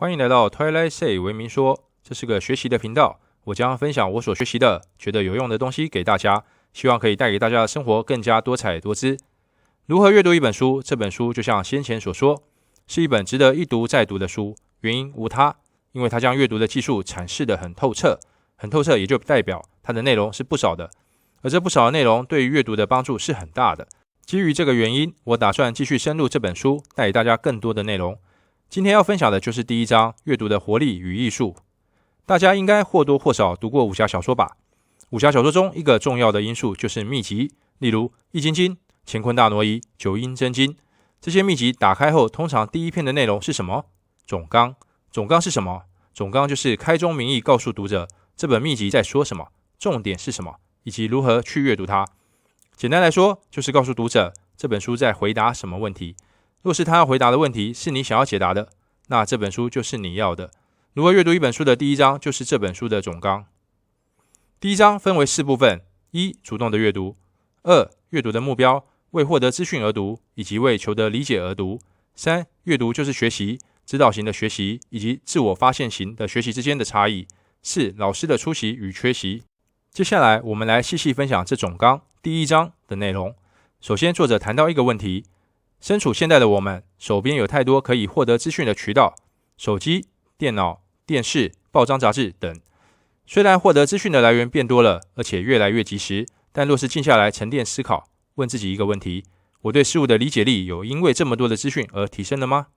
欢迎来到 Twilight Say 为民说，这是个学习的频道，我将分享我所学习的、觉得有用的东西给大家，希望可以带给大家的生活更加多彩多姿。如何阅读一本书？这本书就像先前所说，是一本值得一读再读的书，原因无他，因为它将阅读的技术阐释得很透彻，很透彻也就代表它的内容是不少的，而这不少的内容对于阅读的帮助是很大的。基于这个原因，我打算继续深入这本书，带给大家更多的内容。今天要分享的就是第一章，阅读的活力与艺术。大家应该或多或少读过武侠小说吧？武侠小说中一个重要的因素就是秘籍，例如《易筋经》、《乾坤大挪移》、《九阴真经》。这些秘籍打开后，通常第一篇的内容是什么？总纲。总纲是什么？总纲就是开宗明义告诉读者这本秘籍在说什么，重点是什么，以及如何去阅读它。简单来说，就是告诉读者这本书在回答什么问题。若是他要回答的问题是你想要解答的，那这本书就是你要的。如何阅读一本书的第一章就是这本书的总纲。第一章分为4部分：一、主动的阅读；二、阅读的目标，为获得资讯而读，以及为求得理解而读；三、阅读就是学习，指导型的学习以及自我发现型的学习之间的差异；四、老师的出席与缺席。接下来我们来细细分享这总纲第一章的内容。首先，作者谈到一个问题：身处现代的我们，手边有太多可以获得资讯的渠道，手机、电脑、电视、报章杂志等。虽然获得资讯的来源变多了，而且越来越及时，但若是静下来沉淀思考，问自己一个问题：我对事物的理解力有因为这么多的资讯而提升了吗？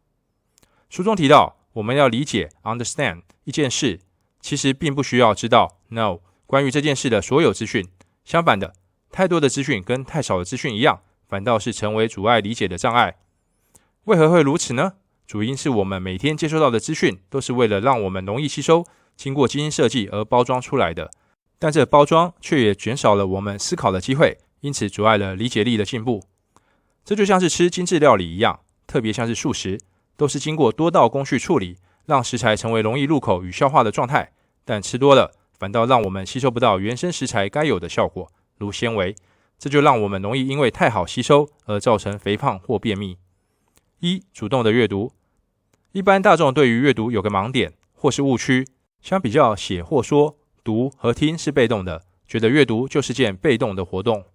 书中提到，我们要理解 understand 一件事，其实并不需要知道 know 关于这件事的所有资讯。相反的，太多的资讯跟太少的资讯一样，反倒是成为阻碍理解的障碍。为何会如此呢？主因是我们每天接收到的资讯都是为了让我们容易吸收，经过精心设计而包装出来的，但这包装却也减少了我们思考的机会，因此阻碍了理解力的进步。这就像是吃精致料理一样，特别像是素食，都是经过多道工序处理，让食材成为容易入口与消化的状态，但吃多了反倒让我们吸收不到原生食材该有的效果，如纤维。这就让我们容易因为太好吸收而造成肥胖或便秘。一、主动的阅读。一般大众对于阅读有个盲点或是误区，相比较写或说，读和听是被动的，觉得阅读就是件被动的活动。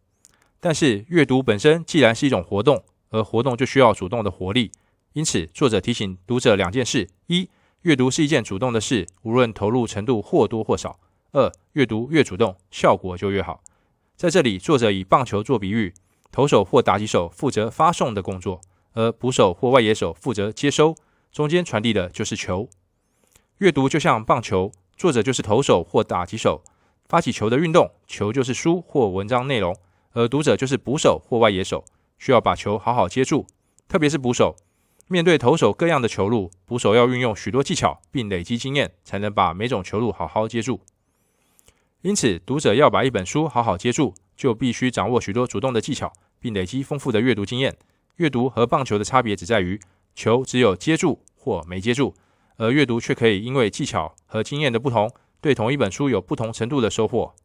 但是阅读本身既然是一种活动，而活动就需要主动的活力，因此作者提醒读者2件事：一、阅读是一件主动的事，无论投入程度或多或少；二、阅读越主动，效果就越好。在这里，作者以棒球做比喻，投手或打击手负责发送的工作，而捕手或外野手负责接收，中间传递的就是球。阅读就像棒球，作者就是投手或打击手，发起球的运动，球就是书或文章内容，而读者就是捕手或外野手，需要把球好好接住。特别是捕手，面对投手各样的球路，捕手要运用许多技巧，并累积经验，才能把每种球路好好接住。因此，读者要把一本书好好接住，就必须掌握许多主动的技巧，并累积丰富的阅读经验。阅读和棒球的差别只在于，球只有接住或没接住，而阅读却可以因为技巧和经验的不同，对同一本书有不同程度的收获。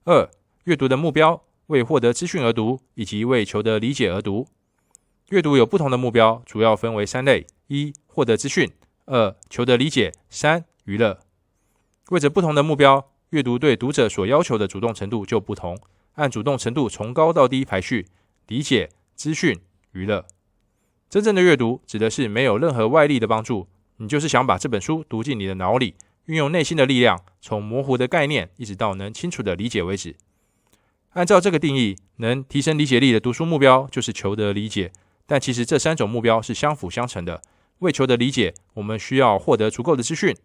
二、阅读的目标，为获得资讯而读，以及为求得理解而读。阅读有不同的目标，主要分为3类：一、获得资讯；二、求得理解；三、娱乐。为着不同的目标，阅读对读者所要求的主动程度就不同，按主动程度从高到低排序：理解、资讯、娱乐。真正的阅读指的是没有任何外力的帮助，你就是想把这本书读进你的脑里，运用内心的力量，从模糊的概念一直到能清楚的理解为止。按照这个定义，能提升理解力的读书目标就是求得理解，但其实这3种目标是相辅相成的。为求得理解，我们需要获得足够的资讯，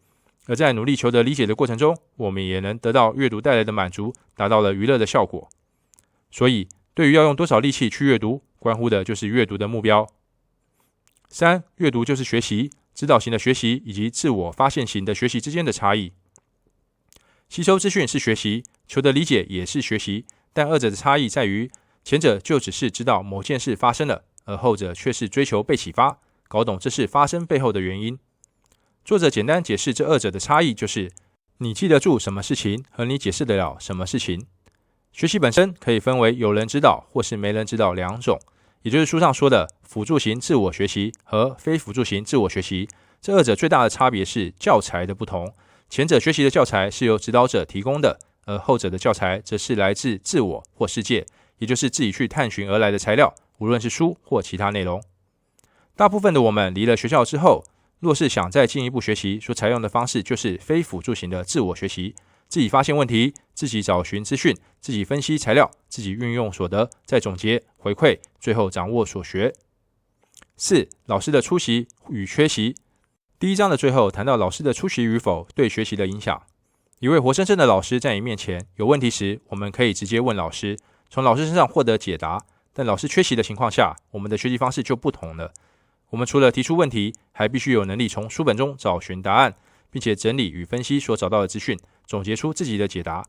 而在努力求得理解的过程中，我们也能得到阅读带来的满足，达到了娱乐的效果。所以，对于要用多少力气去阅读，关乎的就是阅读的目标。3. 阅读就是学习，指导型的学习以及自我发现型的学习之间的差异。吸收资讯是学习，求得理解也是学习，但二者的差异在于，前者就只是知道某件事发生了，而后者却是追求被启发，搞懂这事发生背后的原因。作者简单解释这二者的差异，就是你记得住什么事情和你解释得了什么事情。学习本身可以分为有人指导或是没人指导2种，也就是书上说的辅助型自我学习和非辅助型自我学习。这二者最大的差别是教材的不同，前者学习的教材是由指导者提供的，而后者的教材则是来自自我或世界，也就是自己去探寻而来的材料，无论是书或其他内容。大部分的我们离了学校之后，若是想再进一步学习，所采用的方式就是非辅助型的自我学习，自己发现问题，自己找寻资讯，自己分析材料，自己运用所得，再总结回馈，最后掌握所学。4. 老师的出席与缺席。第一章的最后谈到老师的出席与否对学习的影响。一位活生生的老师在你面前，有问题时，我们可以直接问老师，从老师身上获得解答，但老师缺席的情况下，我们的学习方式就不同了。我们除了提出问题，还必须有能力从书本中找寻答案，并且整理与分析所找到的资讯，总结出自己的解答。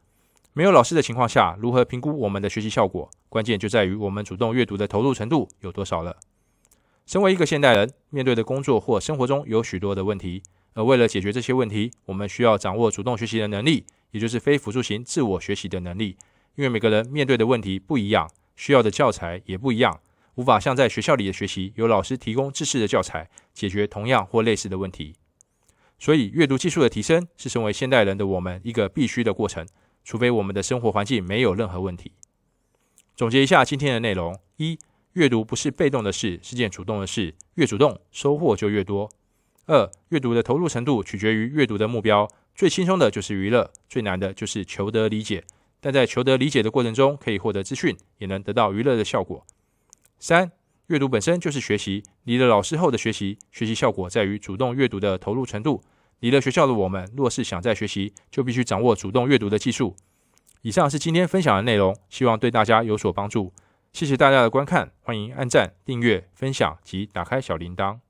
没有老师的情况下，如何评估我们的学习效果？关键就在于我们主动阅读的投入程度有多少了。身为一个现代人，面对的工作或生活中有许多的问题，而为了解决这些问题，我们需要掌握主动学习的能力，也就是非辅助型自我学习的能力。因为每个人面对的问题不一样，需要的教材也不一样，无法像在学校里的学习，由老师提供制式的教材，解决同样或类似的问题。所以，阅读技术的提升是身为现代人的我们一个必须的过程，除非我们的生活环境没有任何问题。总结一下今天的内容： 1. 阅读不是被动的事，是件主动的事，越主动，收获就越多。2. 阅读的投入程度取决于阅读的目标，最轻松的就是娱乐，最难的就是求得理解，但在求得理解的过程中，可以获得资讯，也能得到娱乐的效果。3. 阅读本身就是学习，离了老师后的学习效果在于主动阅读的投入程度。离了学校的我们，若是想再学习，就必须掌握主动阅读的技术。以上是今天分享的内容，希望对大家有所帮助。谢谢大家的观看，欢迎按赞、订阅、分享及打开小铃铛。